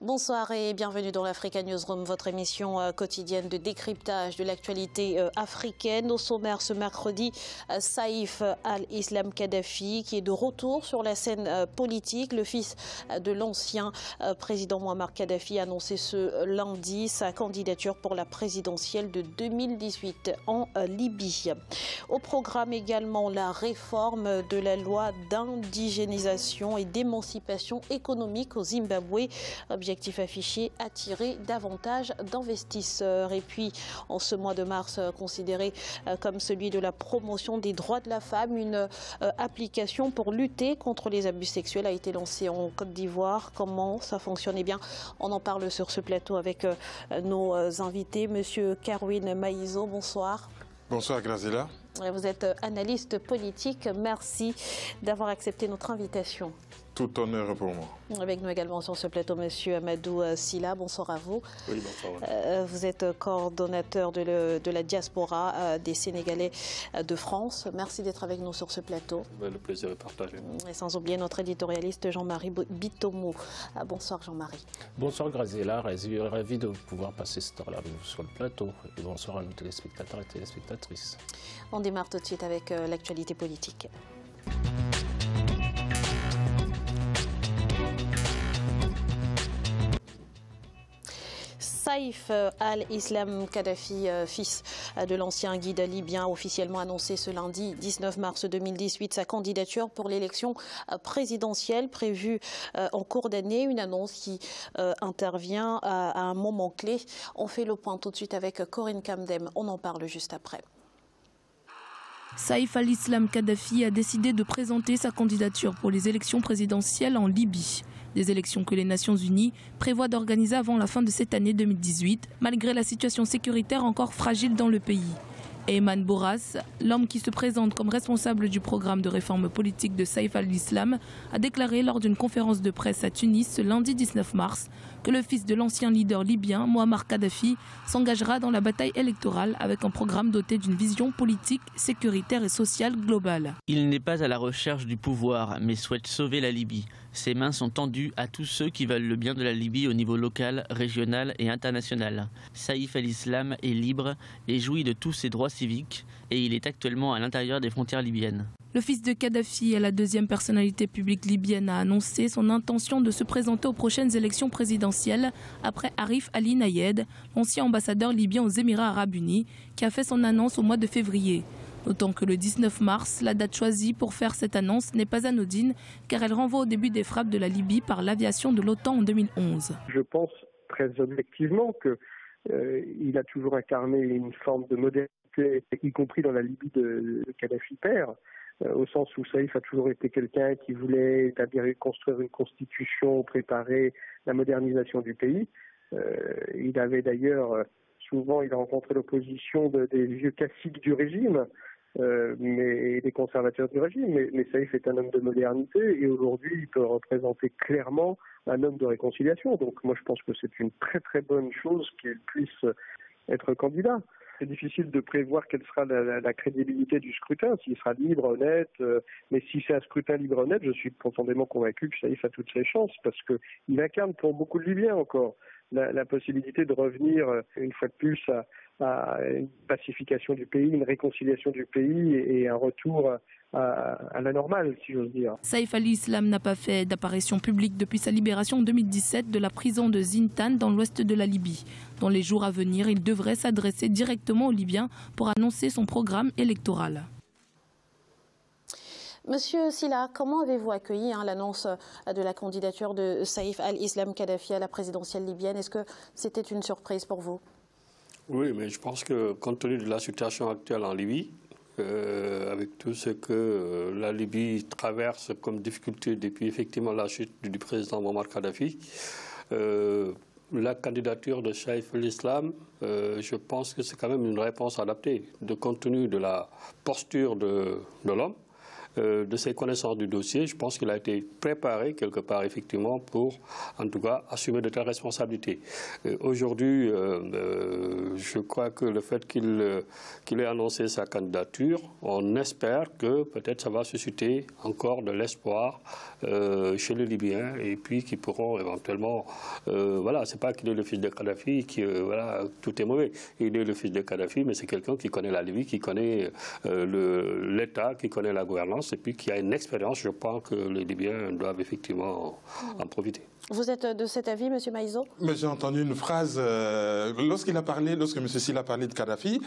Bonsoir et bienvenue dans l'Africa Newsroom, votre émission quotidienne de décryptage de l'actualité africaine. Au sommaire ce mercredi, Saïf al-Islam Kadhafi qui est de retour sur la scène politique. Le fils de l'ancien président Mouammar Kadhafi a annoncé ce lundi sa candidature pour la présidentielle de 2018 en Libye. Au programme également la réforme de la loi d'indigénisation et d'émancipation économique au Zimbabwe. Objectif affiché, attirer davantage d'investisseurs. Et puis, en ce mois de mars, considéré comme celui de la promotion des droits de la femme, une application pour lutter contre les abus sexuels a été lancée en Côte d'Ivoire. Comment ça fonctionne? Eh bien, on en parle sur ce plateau avec nos invités. Monsieur Kerwin Maïzo, bonsoir. Bonsoir Graziella. Vous êtes analyste politique. Merci d'avoir accepté notre invitation. Tout honneur pour moi. Avec nous également sur ce plateau, monsieur Amadou Sylla. Bonsoir à vous. Oui, bonsoir. Vous êtes coordonnateur de la diaspora des Sénégalais de France. Merci d'être avec nous sur ce plateau. Le plaisir est partagé. Et sans oublier notre éditorialiste Jean-Marie Bitomo. Bonsoir Jean-Marie. Bonsoir Graziella, ravi de pouvoir passer cette heure-là avec vous sur le plateau. Et bonsoir à nos téléspectateurs et téléspectatrices. On démarre tout de suite avec l'actualité politique. Saïf al-Islam Kadhafi, fils de l'ancien guide libyen, officiellement annoncé ce lundi 19 mars 2018 sa candidature pour l'élection présidentielle prévue en cours d'année. Une annonce qui intervient à un moment clé. On fait le point tout de suite avec Corinne Kamdem. On en parle juste après. Saïf al-Islam Kadhafi a décidé de présenter sa candidature pour les élections présidentielles en Libye. Des élections que les Nations Unies prévoient d'organiser avant la fin de cette année 2018, malgré la situation sécuritaire encore fragile dans le pays. Ayman Bourras, l'homme qui se présente comme responsable du programme de réforme politique de Saïf al-Islam, a déclaré lors d'une conférence de presse à Tunis ce lundi 19 mars que le fils de l'ancien leader libyen, Mouammar Kadhafi, s'engagera dans la bataille électorale avec un programme doté d'une vision politique, sécuritaire et sociale globale. Il n'est pas à la recherche du pouvoir, mais souhaite sauver la Libye. Ses mains sont tendues à tous ceux qui veulent le bien de la Libye au niveau local, régional et international. Saïf al-Islam est libre et jouit de tous ses droits civiques et il est actuellement à l'intérieur des frontières libyennes. Le fils de Kadhafi est la deuxième personnalité publique libyenne à annoncer son intention de se présenter aux prochaines élections présidentielles après Arif Ali Nayed, l'ancien ambassadeur libyen aux Émirats arabes unis, qui a fait son annonce au mois de février. D'autant que le 19 mars, la date choisie pour faire cette annonce n'est pas anodine, car elle renvoie au début des frappes de la Libye par l'aviation de l'OTAN en 2011. Je pense très objectivement qu'il a toujours incarné une forme de modernité, y compris dans la Libye de Kadhafi père, au sens où Saïf a toujours été quelqu'un qui voulait construire une constitution, préparer la modernisation du pays. Il avait d'ailleurs souvent rencontré l'opposition des vieux classiques du régime, mais des conservateurs du régime. Mais Saïf est un homme de modernité et aujourd'hui il peut représenter clairement un homme de réconciliation. Donc moi je pense que c'est une très très bonne chose qu'il puisse être candidat. C'est difficile de prévoir quelle sera la crédibilité du scrutin, s'il sera libre, honnête. Mais si c'est un scrutin libre, honnête, je suis profondément convaincu que Saïf a toutes ses chances parce qu'il incarne pour beaucoup de Libyens encore la possibilité de revenir une fois de plus à une pacification du pays, une réconciliation du pays et un retour à la normale, si j'ose dire. Saïf al-Islam n'a pas fait d'apparition publique depuis sa libération en 2017 de la prison de Zintan dans l'ouest de la Libye. Dans les jours à venir, il devrait s'adresser directement aux Libyens pour annoncer son programme électoral. Monsieur Sylla, comment avez-vous accueilli l'annonce de la candidature de Saïf al-Islam Kadhafi à la présidentielle libyenne? Est-ce que c'était une surprise pour vous? Oui, mais je pense que compte tenu de la situation actuelle en Libye, avec tout ce que la Libye traverse comme difficulté depuis effectivement la chute du président Mouammar Kadhafi, la candidature de Saïf al-Islam, je pense que c'est quand même une réponse adaptée, de compte tenu de la posture de l'homme. de ses connaissances du dossier, je pense qu'il a été préparé quelque part, effectivement, pour, en tout cas, assumer de telles responsabilités. Aujourd'hui, je crois que le fait qu'il ait annoncé sa candidature, on espère que peut-être ça va susciter encore de l'espoir chez les Libyens, et puis qu'ils pourront éventuellement... voilà, c'est pas qu'il est le fils de Kadhafi, voilà, tout est mauvais. Il est le fils de Kadhafi, mais c'est quelqu'un qui connaît la Libye, qui connaît l'État, qui connaît la gouvernance, et puis qui a une expérience. Je pense que les Libyens doivent effectivement en profiter. Vous êtes de cet avis, M. Maïzo? Mais j'ai entendu une phrase, lorsque M. Sylla a parlé de Kadhafi,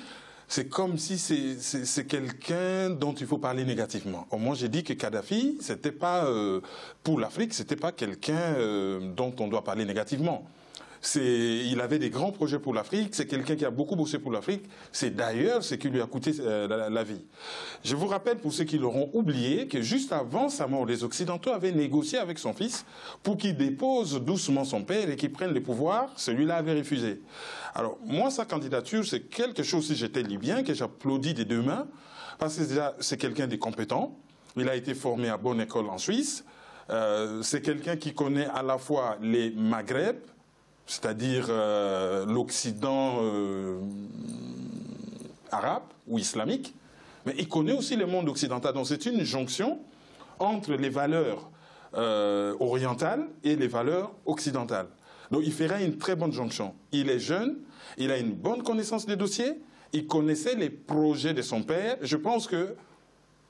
c'est comme si c'est quelqu'un dont il faut parler négativement. Moi, j'ai dit que Kadhafi, c'était pas pour l'Afrique, c'était pas quelqu'un dont on doit parler négativement. Il avait des grands projets pour l'Afrique, c'est quelqu'un qui a beaucoup bossé pour l'Afrique, c'est d'ailleurs ce qui lui a coûté la vie. Je vous rappelle, pour ceux qui l'auront oublié, que juste avant sa mort, les Occidentaux avaient négocié avec son fils pour qu'il dépose doucement son père et qu'il prenne le pouvoir. Celui-là avait refusé. Alors, moi, sa candidature, c'est quelque chose, si j'étais libyen, que j'applaudis des deux mains, parce que déjà, c'est quelqu'un de compétent. Il a été formé à bonne école en Suisse. C'est quelqu'un qui connaît à la fois les Maghreb, c'est-à-dire l'Occident arabe ou islamique, mais il connaît aussi le monde occidental. Donc c'est une jonction entre les valeurs orientales et les valeurs occidentales. Donc il fera une très bonne jonction. Il est jeune, il a une bonne connaissance des dossiers, il connaissait les projets de son père. Je pense qu'il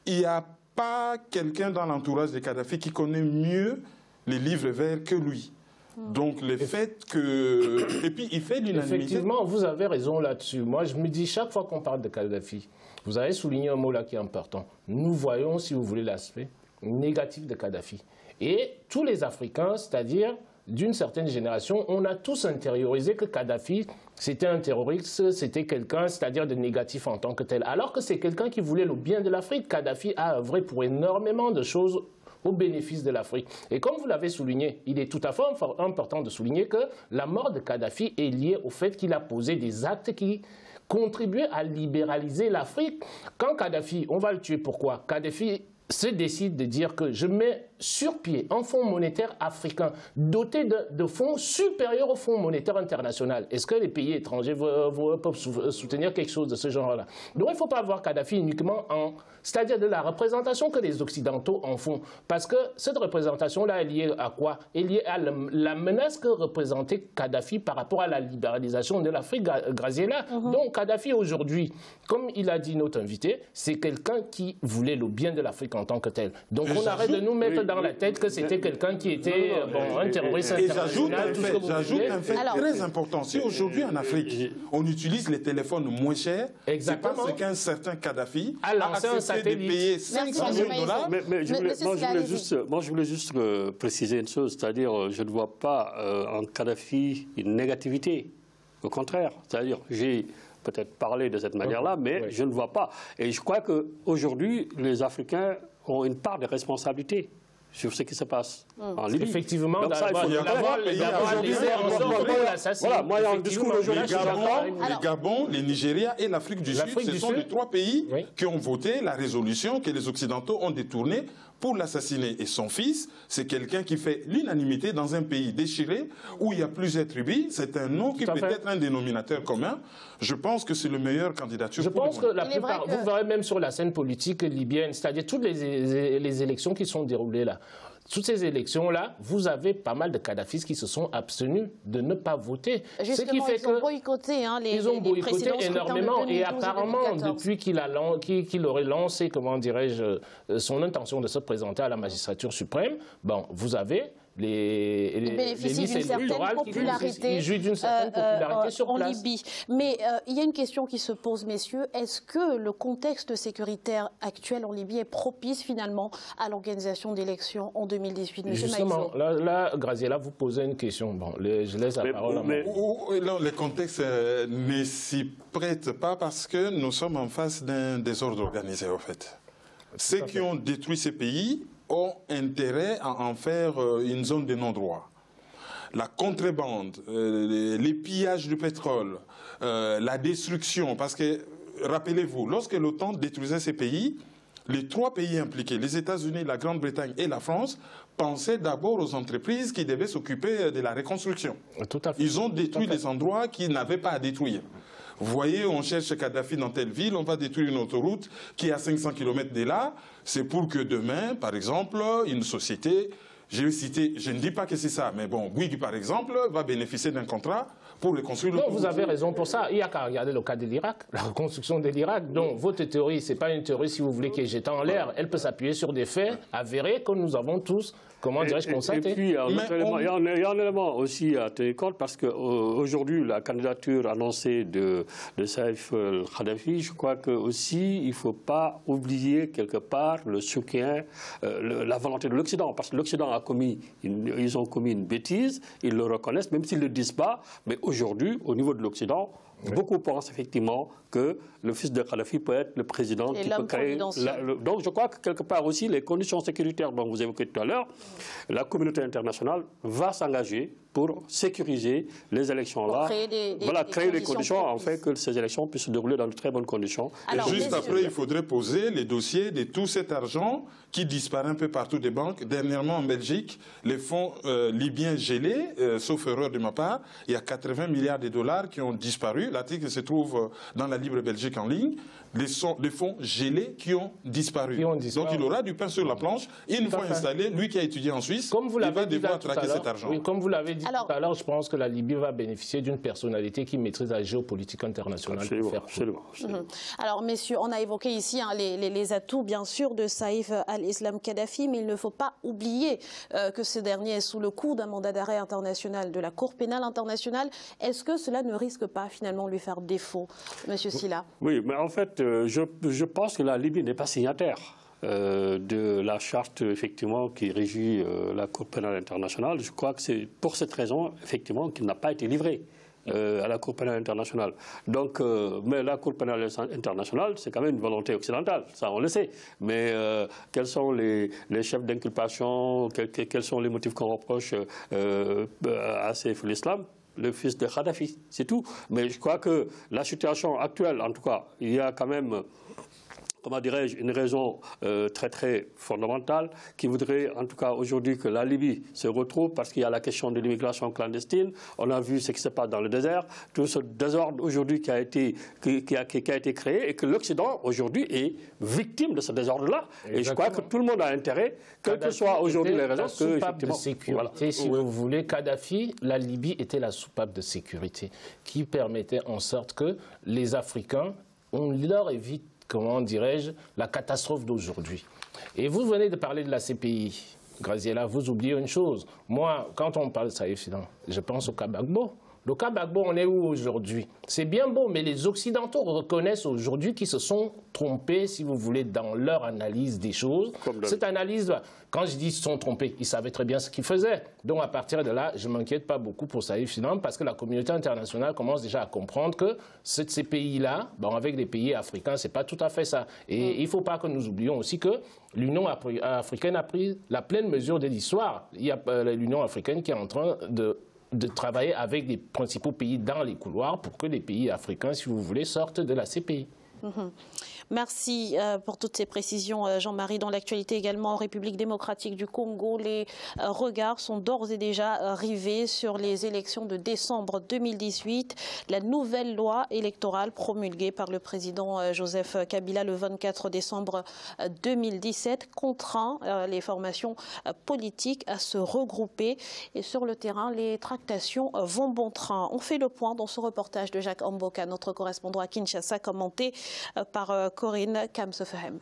n'y a pas quelqu'un dans l'entourage de Kadhafi qui connaît mieux les livres verts que lui. Donc le fait que... Et puis il fait l'unanimité. Effectivement, vous avez raison là-dessus. Moi, je me dis, chaque fois qu'on parle de Kadhafi, vous avez souligné un mot là qui est important. Nous voyons, si vous voulez, l'aspect négatif de Kadhafi. Et tous les Africains, c'est-à-dire d'une certaine génération, on a tous intériorisé que Kadhafi, c'était un terroriste, c'était quelqu'un, c'est-à-dire de négatif en tant que tel. Alors que c'est quelqu'un qui voulait le bien de l'Afrique. Kadhafi a œuvré pour énormément de choses au bénéfice de l'Afrique. Et comme vous l'avez souligné, il est tout à fait important de souligner que la mort de Kadhafi est liée au fait qu'il a posé des actes qui contribuaient à libéraliser l'Afrique. Quand Kadhafi, on va le tuer, pourquoi? Kadhafi se décide de dire que je mets sur pied un fonds monétaire africain doté de fonds supérieurs au fonds monétaire international. Est-ce que les pays étrangers peuvent soutenir quelque chose de ce genre-là? Donc il ne faut pas voir Kadhafi uniquement c'est-à-dire de la représentation que les Occidentaux en font. Parce que cette représentation-là est liée à quoi? Est liée à la menace que représentait Kadhafi par rapport à la libéralisation de l'Afrique, Graziella. Donc Kadhafi aujourd'hui, comme il a dit notre invité, c'est quelqu'un qui voulait le bien de l'Afrique en tant que tel. Donc on arrête de nous mettre dans la tête que c'était quelqu'un qui était un terroriste international. J'ajoute un fait très important. Si aujourd'hui en Afrique, on utilise les téléphones moins chers, c'est parce qu'un certain Kadhafi a accepté de payer 500 000 $. Mais je voulais juste préciser une chose, c'est-à-dire je ne vois pas en Kadhafi une négativité. Au contraire, c'est-à-dire j'ai peut-être parlé de cette manière-là, mais je ne vois pas. Et je crois qu'aujourd'hui, les Africains ont une part de responsabilité sur ce qui se passe en Libye. Effectivement, d'avoir laissé en sorte de l'assassiner. Voilà, moi, il y a un discours aujourd'hui. Le Gabon, le Nigeria et l'Afrique du Sud, ce sont les trois pays qui ont voté la résolution que les Occidentaux ont détournée pour l'assassiner. Et son fils, c'est quelqu'un qui fait l'unanimité dans un pays déchiré où il y a plusieurs tribus. C'est un nom qui peut être un dénominateur commun. Je pense que c'est le meilleur candidature. Je pense que la plupart, vous verrez même sur la scène politique libyenne, c'est-à-dire toutes les élections qui sont déroulées là. Toutes ces élections-là, vous avez pas mal de kadhafistes qui se sont abstenus de ne pas voter. Justement, ce qui fait ils ont boycotté ils ont boycotté énormément. Et apparemment, depuis qu'il aurait lancé, comment dirais-je, son intention de se présenter à la magistrature suprême, bon, vous avez les listes électorales qui jouent d'une certaine popularité sur place. En Libye. Mais il y a une question qui se pose, messieurs. Est-ce que le contexte sécuritaire actuel en Libye est propice finalement à l'organisation d'élections en 2018? Monsieur Justement, là, Graziella, vous posez une question. Bon, je laisse la parole à moi. Le contexte ne s'y prête pas parce que nous sommes en face d'un désordre organisé, en fait. Ceux qui ont détruit ces pays ont intérêt à en faire une zone de non-droit. La contrebande, les pillages de pétrole, la destruction, parce que, rappelez-vous, lorsque l'OTAN détruisait ces pays, les 3 pays impliqués, les États-Unis, la Grande-Bretagne et la France, pensaient d'abord aux entreprises qui devaient s'occuper de la reconstruction. Tout à fait. Ils ont détruit les endroits qu'ils n'avaient pas à détruire. Vous voyez, on cherche Kadhafi dans telle ville, on va détruire une autoroute qui est à 500 km de là. C'est pour que demain, par exemple, une société, je vais citer, je ne dis pas que c'est ça, mais bon, Bouygues, par exemple, va bénéficier d'un contrat pour reconstruire Non, l'autoroute. vous avez raison pour ça. Il n'y a qu'à regarder le cas de l'Irak, la reconstruction de l'Irak. Donc, votre théorie, ce n'est pas une théorie, si vous voulez, qui est jetée en l'air. Elle peut s'appuyer sur des faits avérés que nous avons tous, comment dirais-je, constatés. Et puis, il y a un élément aussi à tenir compte, parce qu'aujourd'hui, la candidature annoncée de Saïf al-Kadhafi, je crois qu'aussi, il ne faut pas oublier quelque part le soutien, la volonté de l'Occident. Parce que l'Occident ils ont commis une bêtise, ils le reconnaissent, même s'ils ne le disent pas, mais aujourd'hui, au niveau de l'Occident, beaucoup pensent effectivement que le fils de Kadhafi peut être le président qui peut créer... Donc je crois que quelque part aussi, les conditions sécuritaires dont vous évoquez tout à l'heure, la communauté internationale va s'engager pour sécuriser les élections-là. Créer les conditions en fait que ces élections puissent se dérouler dans de très bonnes conditions. Alors, et juste après, il faudrait poser les dossiers de tout cet argent qui disparaît un peu partout des banques. Dernièrement, en Belgique, les fonds libyens gelés, sauf erreur de ma part, il y a 80 milliards de dollars qui ont disparu. L'article se trouve dans la Libre Belgique en ligne. Les fonds gelés qui ont disparu. Donc il aura du pain sur la planche. Une fois installé, lui qui a étudié en Suisse, il va devoir traquer cet argent. Oui, comme vous l'avez dit tout à l'heure, je pense que la Libye va bénéficier d'une personnalité qui maîtrise la géopolitique internationale. Absolument. Alors, messieurs, on a évoqué ici les atouts, bien sûr, de Saïf al-Islam Kadhafi, mais il ne faut pas oublier que ce dernier est sous le coup d'un mandat d'arrêt international de la Cour pénale internationale. Est-ce que cela ne risque pas, finalement, de lui faire défaut, Monsieur Sylla? Oui, mais en fait, je pense que la Libye n'est pas signataire de la charte, effectivement, qui régit la Cour pénale internationale. Je crois que c'est pour cette raison, effectivement, qu'il n'a pas été livré à la Cour pénale internationale. Donc, mais la Cour pénale internationale, c'est quand même une volonté occidentale, ça on le sait. Mais quels sont les chefs d'inculpation, quels sont les motifs qu'on reproche à Saïf al-Islam? Le fils de Kadhafi, c'est tout. Mais je crois que la situation actuelle, en tout cas, il y a quand même, comment dirais-je, une raison très très fondamentale qui voudrait en tout cas aujourd'hui que la Libye se retrouve, parce qu'il y a la question de l'immigration clandestine. On a vu ce qui se passe dans le désert, tout ce désordre aujourd'hui qui a été créé, et que l'Occident aujourd'hui est victime de ce désordre-là. Et je crois que tout le monde a intérêt, quelles que soient aujourd'hui les raisons, que effectivement, de sécurité, si vous voulez, Kadhafi, la Libye était la soupape de sécurité qui permettait en sorte que les Africains, on leur évite, comment dirais-je, la catastrophe d'aujourd'hui. Et vous venez de parler de la CPI. Graziella, vous oubliez une chose. Moi, quand on parle de Saïf, je pense au cas Gbagbo. Le cas Gbagbo, on est où aujourd'hui? C'est bien beau, mais les Occidentaux reconnaissent aujourd'hui qu'ils se sont trompés, si vous voulez, dans leur analyse des choses. Cette analyse, quand je dis se sont trompés, ils savaient très bien ce qu'ils faisaient. Donc à partir de là, je ne m'inquiète pas beaucoup pour Saïf Islam, parce que la communauté internationale commence déjà à comprendre que ces pays-là, bon, avec les pays africains, ce n'est pas tout à fait ça. Et il ne faut pas que nous oublions aussi que l'Union africaine a pris la pleine mesure de l'histoire. Il y a l'Union africaine qui est en train de travailler avec les principaux pays dans les couloirs pour que les pays africains, si vous voulez, sortent de la CPI. Merci pour toutes ces précisions, Jean-Marie. Dans l'actualité également en République démocratique du Congo, les regards sont d'ores et déjà rivés sur les élections de décembre 2018. La nouvelle loi électorale promulguée par le président Joseph Kabila le 24 décembre 2017 contraint les formations politiques à se regrouper. Et sur le terrain, les tractations vont bon train. On fait le point dans ce reportage de Jacques Amboka, notre correspondant à Kinshasa, commenté par Corinne Kamsefehem.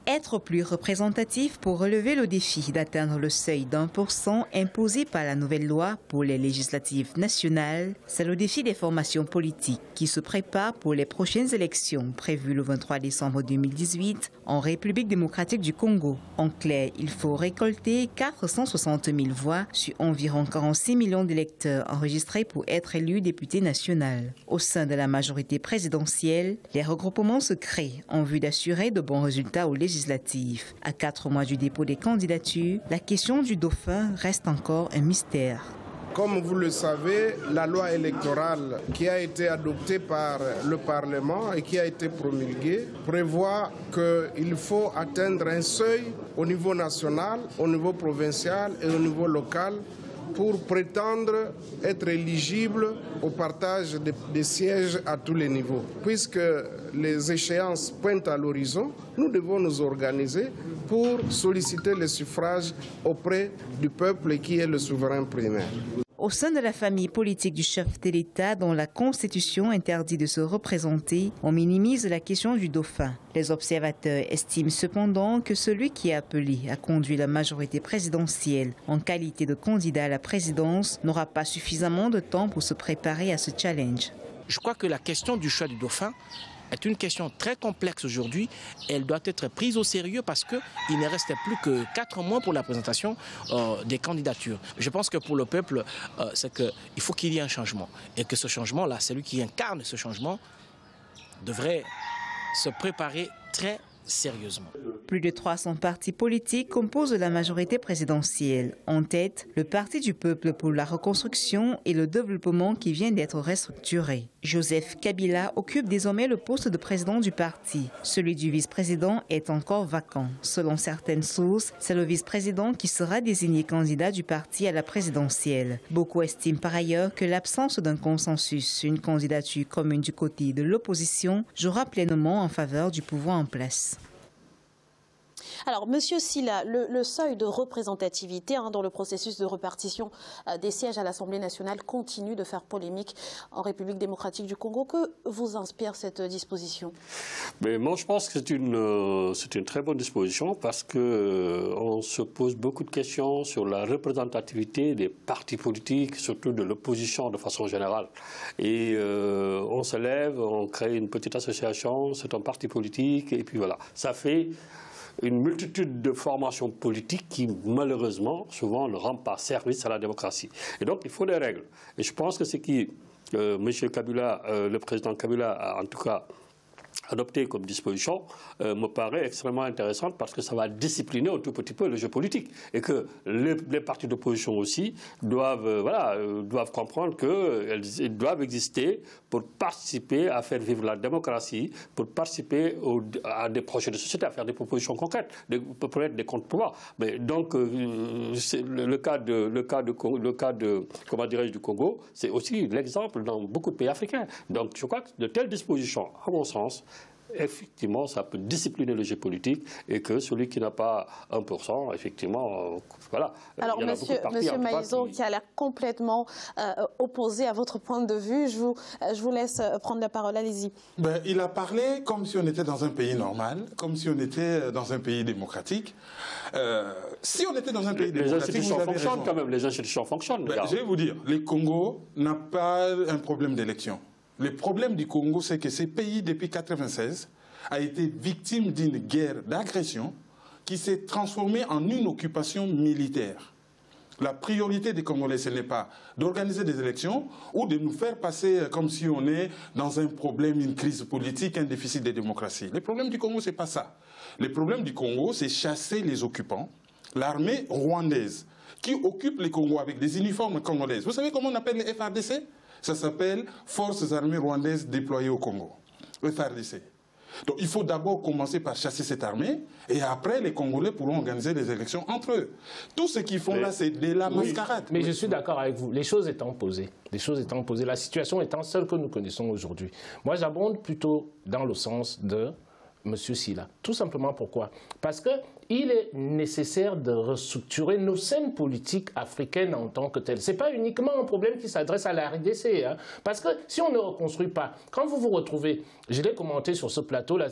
Être plus représentatif pour relever le défi d'atteindre le seuil d'1% imposé par la nouvelle loi pour les législatives nationales, c'est le défi des formations politiques qui se préparent pour les prochaines élections prévues le 23 décembre 2018 en République démocratique du Congo. En clair, il faut récolter 460 000 voix sur environ 46 millions d'électeurs enregistrés pour être élu député national. Au sein de la majorité présidentielle, les regroupements se créent en vue d'assurer de bons résultats aux législatives. À 4 mois du dépôt des candidatures, la question du dauphin reste encore un mystère. Comme vous le savez, la loi électorale qui a été adoptée par le Parlement et qui a été promulguée prévoit qu'il faut atteindre un seuil au niveau national, au niveau provincial et au niveau local pour prétendre être éligible au partage des sièges à tous les niveaux. Puisque les échéances pointent à l'horizon, nous devons nous organiser pour solliciter les suffrages auprès du peuple qui est le souverain primaire. Au sein de la famille politique du chef de l'État, dont la Constitution interdit de se représenter, on minimise la question du dauphin. Les observateurs estiment cependant que celui qui est appelé à conduire la majorité présidentielle en qualité de candidat à la présidence n'aura pas suffisamment de temps pour se préparer à ce challenge. Je crois que la question du choix du dauphin est une question très complexe aujourd'hui. Elle doit être prise au sérieux parce qu'il ne reste plus que 4 mois pour la présentation des candidatures. Je pense que pour le peuple, c'est qu'il faut qu'il y ait un changement. Et que ce changement-là, celui qui incarne ce changement, devrait se préparer très sérieusement. Plus de 300 partis politiques composent la majorité présidentielle. En tête, le Parti du peuple pour la reconstruction et le développement qui vient d'être restructuré. Joseph Kabila occupe désormais le poste de président du parti. Celui du vice-président est encore vacant. Selon certaines sources, c'est le vice-président qui sera désigné candidat du parti à la présidentielle. Beaucoup estiment par ailleurs que l'absence d'un consensus, une candidature commune du côté de l'opposition, jouera pleinement en faveur du pouvoir en place. Alors, Monsieur Sylla, le seuil de représentativité dans le processus de répartition des sièges à l'Assemblée nationale continue de faire polémique en République démocratique du Congo. Que vous inspire cette disposition? Mais moi, je pense que c'est une très bonne disposition parce qu'on se pose beaucoup de questions sur la représentativité des partis politiques, surtout de l'opposition de façon générale. Et on se lève, on crée une petite association, c'est un parti politique, et puis voilà. Ça fait une multitude de formations politiques qui, malheureusement, souvent ne rendent pas service à la démocratie. Et donc, il faut des règles. Et je pense que ce qui, M. Kabila, le président Kabila, a en tout cas adopté comme disposition, me paraît extrêmement intéressante parce que ça va discipliner un tout petit peu le jeu politique. Et que les partis d'opposition aussi doivent comprendre qu'ils doivent exister pour participer à faire vivre la démocratie, pour participer à des projets de société, à faire des propositions concrètes, pour être des contre-pouvoirs. Mais donc, le cas comment dirais-je, du Congo, c'est aussi l'exemple dans beaucoup de pays africains. Donc, je crois que de telles dispositions, à mon sens, effectivement, ça peut discipliner le jeu politique et que celui qui n'a pas 1%, effectivement, voilà. Alors, Monsieur Maïzo, qui a l'air complètement opposé à votre point de vue, je vous laisse prendre la parole, allez-y. Il a parlé comme si on était dans un pays normal, comme si on était dans un pays démocratique. Si on était dans un pays démocratique, les institutions fonctionnent quand même, les institutions fonctionnent. Je vais vous dire, le Congo n'a pas un problème d'élection. Le problème du Congo, c'est que ce pays, depuis 1996, a été victime d'une guerre d'agression qui s'est transformée en une occupation militaire. La priorité des Congolais, ce n'est pas d'organiser des élections ou de nous faire passer comme si on est dans un problème, une crise politique, un déficit de démocratie. Le problème du Congo, ce n'est pas ça. Le problème du Congo, c'est chasser les occupants, l'armée rwandaise, qui occupe le Congo avec des uniformes congolaises. Vous savez comment on appelle les FARDC ? Ça s'appelle Forces armées rwandaises déployées au Congo, FARDC. Donc il faut d'abord commencer par chasser cette armée et après les Congolais pourront organiser des élections entre eux. Tout ce qu'ils font là, c'est de la mascarade. Mais je suis d'accord avec vous. Les choses étant posées, la situation étant celle que nous connaissons aujourd'hui. Moi, j'abonde plutôt dans le sens de M. Sylla. Tout simplement pourquoi? Parce qu'il est nécessaire de restructurer nos scènes politiques africaines en tant que telles. Ce n'est pas uniquement un problème qui s'adresse à la RDC. Parce que si on ne reconstruit pas, quand vous vous retrouvez, je l'ai commenté sur ce plateau la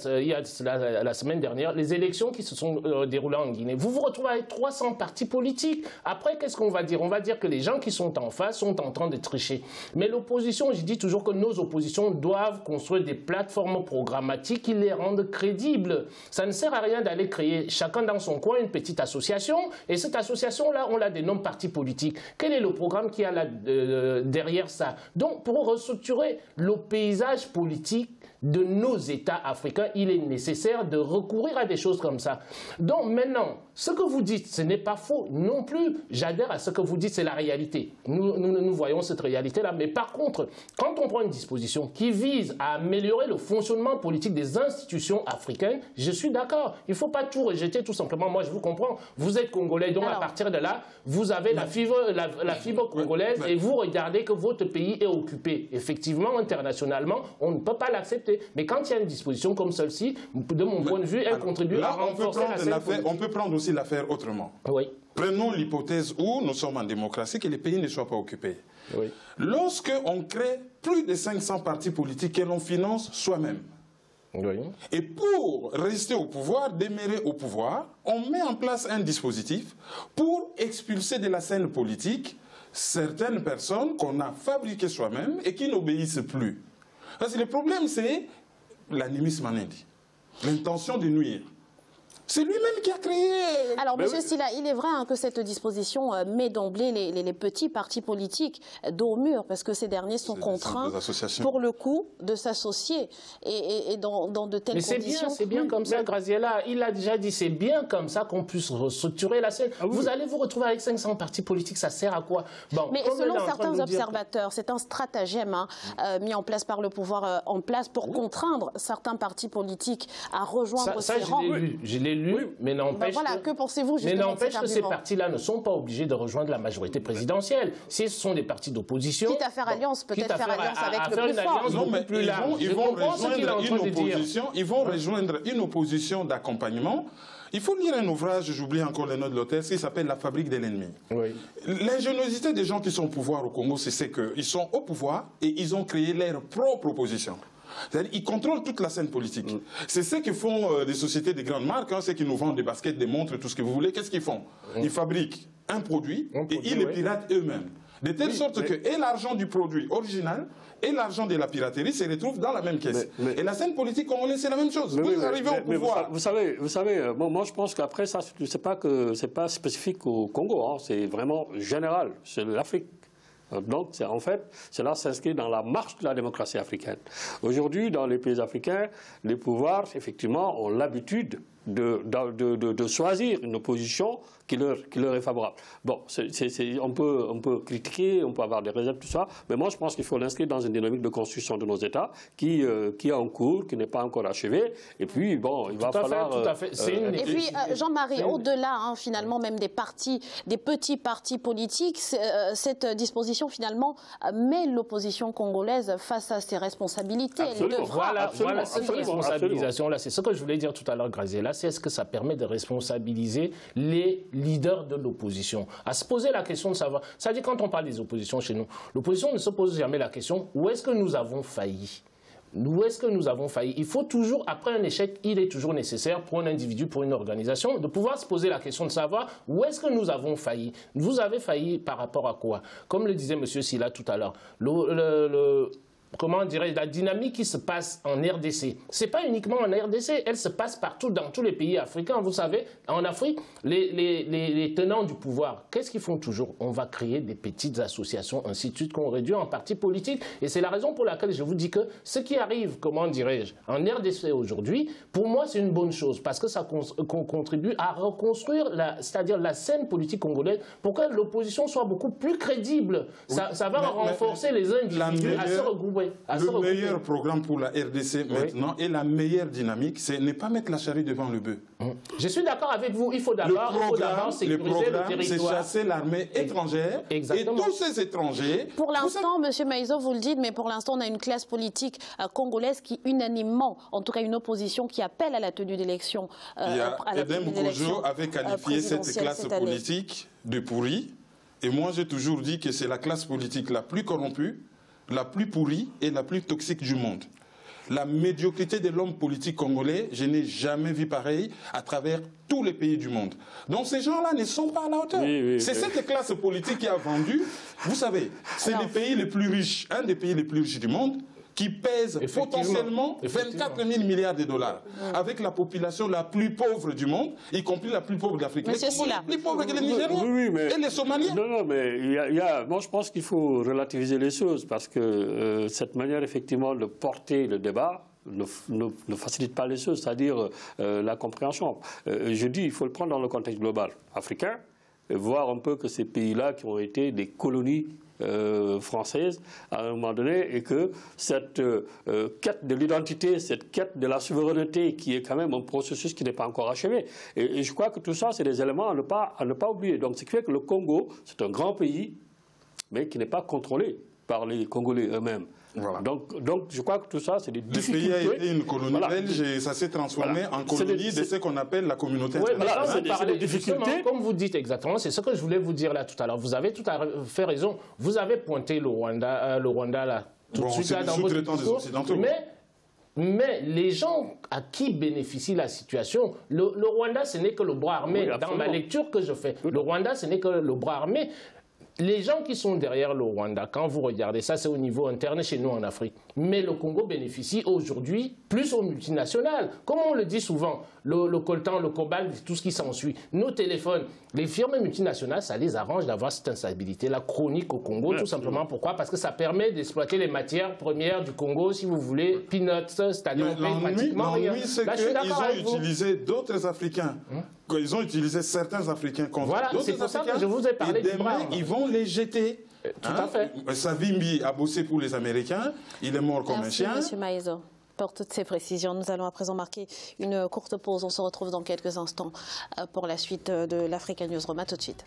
semaine dernière, les élections qui se sont déroulées en Guinée, vous vous retrouvez avec 300 partis politiques. Après, qu'est-ce qu'on va dire? On va dire que les gens qui sont en face sont en train de tricher. Mais l'opposition, je dis toujours que nos oppositions doivent construire des plateformes programmatiques qui les rendent crédibles. Ça ne sert à rien d'aller créer chacun dans son coin une petite association, et cette association-là, on la dénomme parti politique. Quel est le programme qui a derrière ça? Donc, pour restructurer le paysage politique de nos États africains, il est nécessaire de recourir à des choses comme ça. Donc maintenant, ce que vous dites, ce n'est pas faux non plus. J'adhère à ce que vous dites, c'est la réalité. Nous voyons cette réalité-là. Mais par contre, quand on prend une disposition qui vise à améliorer le fonctionnement politique des institutions africaines, je suis d'accord. Il ne faut pas tout rejeter tout simplement. Moi, je vous comprends. Vous êtes Congolais, donc à partir de là, vous avez la fibre congolaise et vous regardez que votre pays est occupé. Effectivement, internationalement, on ne peut pas l'accepter. Mais quand il y a une disposition comme celle-ci, de mon point de vue, elle contribue à renforcer la scène politique. On peut prendre aussi l'affaire autrement. Oui. Prenons l'hypothèse où nous sommes en démocratie, que les pays ne soient pas occupés. Oui. Lorsqu'on crée plus de 500 partis politiques que l'on finance soi-même, oui. Et pour rester au pouvoir, demeurer au pouvoir, on met en place un dispositif pour expulser de la scène politique certaines personnes qu'on a fabriquées soi-même et qui n'obéissent plus. Parce que le problème, c'est l'animisme en Inde, l'intention de nuire. C'est lui-même qui a créé... Alors, M. Sylla, il est vrai que cette disposition met d'emblée les petits partis politiques dos au mur, parce que ces derniers sont contraints, pour le coup, de s'associer. Et dans de telles conditions... Mais c'est bien comme ça, Graziella. Il a déjà dit, c'est bien comme ça qu'on puisse restructurer la scène. Vous allez vous retrouver avec 500 partis politiques, ça sert à quoi? Mais selon certains observateurs, c'est un stratagème mis en place par le pouvoir pour contraindre certains partis politiques à rejoindre ces rangs. Je l'ai lu, mais n'empêche que pensez-vous justement de cet argument? Ces partis-là ne sont pas obligés de rejoindre la majorité présidienne. Si ce sont des partis d'opposition... Quitte à faire alliance, peut-être faire alliance avec le plus fort. Non, mais ils vont rejoindre une opposition d'accompagnement. Il faut lire un ouvrage, j'oublie encore le nom de l'auteur, qui s'appelle La fabrique de l'ennemi. Oui. L'ingéniosité des gens qui sont au pouvoir au Congo, c'est qu'ils sont au pouvoir et ils ont créé leur propre opposition. C'est-à-dire qu'ils contrôlent toute la scène politique. C'est ce que font des sociétés de grandes marques, c'est qu'ils nous vendent des baskets, des montres, tout ce que vous voulez. Qu'est-ce qu'ils font? Ils fabriquent un produit et ils le piratent eux-mêmes. De telle sorte que et l'argent du produit original et l'argent de la piraterie se retrouvent dans la même caisse. Et la scène politique congolaise, c'est la même chose. Vous arrivez au pouvoir. Vous savez, moi je pense qu'après ça, c'est pas spécifique au Congo, c'est vraiment général, c'est l'Afrique. Donc, en fait, cela s'inscrit dans la marche de la démocratie africaine. Aujourd'hui, dans les pays africains, les pouvoirs, effectivement, ont l'habitude de choisir une opposition qui leur est favorable. Bon, on peut critiquer, on peut avoir des réserves, tout ça, mais moi je pense qu'il faut l'inscrire dans une dynamique de construction de nos États qui est en cours, qui n'est pas encore achevée, et puis bon, il va falloir... Tout à fait. Et puis, Jean-Marie, au-delà, finalement, même des petits partis politiques, cette disposition, finalement, met l'opposition congolaise face à ses responsabilités. Absolument. Voilà cette responsabilisation-là, c'est ce que je voulais dire tout à l'heure, Graziella, c'est ce que ça permet de responsabiliser les leaders de l'opposition, à se poser la question de savoir, c'est-à-dire quand on parle des oppositions chez nous, l'opposition ne se pose jamais la question où est-ce que nous avons failli? Où est-ce que nous avons failli? Il faut toujours, après un échec, il est toujours nécessaire pour un individu, pour une organisation, de pouvoir se poser la question de savoir où est-ce que nous avons failli. Vous avez failli par rapport à quoi? Comme le disait M. Sylla tout à l'heure, comment dirais-je, la dynamique qui se passe en RDC. Ce n'est pas uniquement en RDC, elle se passe partout dans tous les pays africains. Vous savez, en Afrique, les tenants du pouvoir, qu'est-ce qu'ils font toujours? On va créer des petites associations, ainsi de suite, qu'on réduit en partis politiques. Et c'est la raison pour laquelle je vous dis que ce qui arrive, comment dirais-je, en RDC aujourd'hui, pour moi, c'est une bonne chose, parce que ça contribue à reconstruire, c'est-à-dire la scène politique congolaise, pour que l'opposition soit beaucoup plus crédible. Ça va renforcer les individus à se regrouper. Le meilleur programme pour la RDC maintenant et la meilleure dynamique, c'est ne pas mettre la charrue devant le bœuf. Je suis d'accord avec vous. Il faut d'abord sécuriser le territoire. C'est chasser l'armée étrangère. Exactement. Et tous ces étrangers... Pour l'instant, M. Maïzo, vous le dites, mais pour l'instant, on a une classe politique congolaise qui unanimement, en tout cas une opposition qui appelle à la tenue d'élections. Edem Kojo avait qualifié cette classe politique de pourrie. Et moi, j'ai toujours dit que c'est la classe politique la plus corrompue, la plus pourrie et la plus toxique du monde. La médiocrité de l'homme politique congolais, je n'ai jamais vu pareil à travers tous les pays du monde. Donc ces gens-là ne sont pas à la hauteur. C'est cette classe politique qui a vendu. Vous savez, c'est les pays les plus riches, un des pays les plus riches du monde, qui pèse potentiellement 24 000 milliards de dollars, avec la population la plus pauvre du monde, y compris la plus pauvre d'Afrique. Monsieur Sylla. Plus pauvre que les Nigériens et les Somaliens. Non, mais moi je pense qu'il faut relativiser les choses, parce que cette manière effectivement de porter le débat, ne facilite pas les choses, c'est-à-dire la compréhension. Je dis il faut le prendre dans le contexte global africain, et voir un peu que ces pays-là qui ont été des colonies françaises à un moment donné, et que cette quête de l'identité, cette quête de la souveraineté qui est quand même un processus qui n'est pas encore achevé. Et je crois que tout ça, c'est des éléments à ne pas oublier. Donc ce qui fait que le Congo, c'est un grand pays, mais qui n'est pas contrôlé par les Congolais eux-mêmes. Voilà. Donc je crois que tout ça, c'est des difficultés. Le pays a été une colonie belge et ça s'est transformé en colonie de ce qu'on appelle la communauté internationale. C'est des difficultés. Comme vous dites exactement, c'est ce que je voulais vous dire là tout à l'heure. Vous avez tout à fait raison. Vous avez pointé le Rwanda là, tout de suite là dans votre discours. Mais les gens à qui bénéficie la situation, le Rwanda, ce n'est que le bras armé. Oui, dans ma lecture que je fais, le Rwanda, ce n'est que le bras armé. Les gens qui sont derrière le Rwanda, quand vous regardez ça, c'est au niveau interne chez nous en Afrique. Mais le Congo bénéficie aujourd'hui plus aux multinationales. Comme on le dit souvent, le coltan, le cobalt, tout ce qui s'ensuit. Nos téléphones, les firmes multinationales, ça les arrange d'avoir cette instabilité-là chronique au Congo, tout simplement. Pourquoi? Parce que ça permet d'exploiter les matières premières du Congo, si vous voulez, peanuts, c'est-à-dire on paye pratiquement rien. L'ennui, c'est qu'ils ont utilisé d'autres Africains. Ils ont utilisé certains Africains contre d'autres Africains. Voilà, c'est pour ça que je vous ai parlé du bras. Ils vont les jeter. Tout à fait. Savimbi a bossé pour les Américains. Il est mort comme un chien. Merci, M. Maïzo, pour toutes ces précisions. Nous allons à présent marquer une courte pause. On se retrouve dans quelques instants pour la suite de l'Africa News Roma. Tout de suite.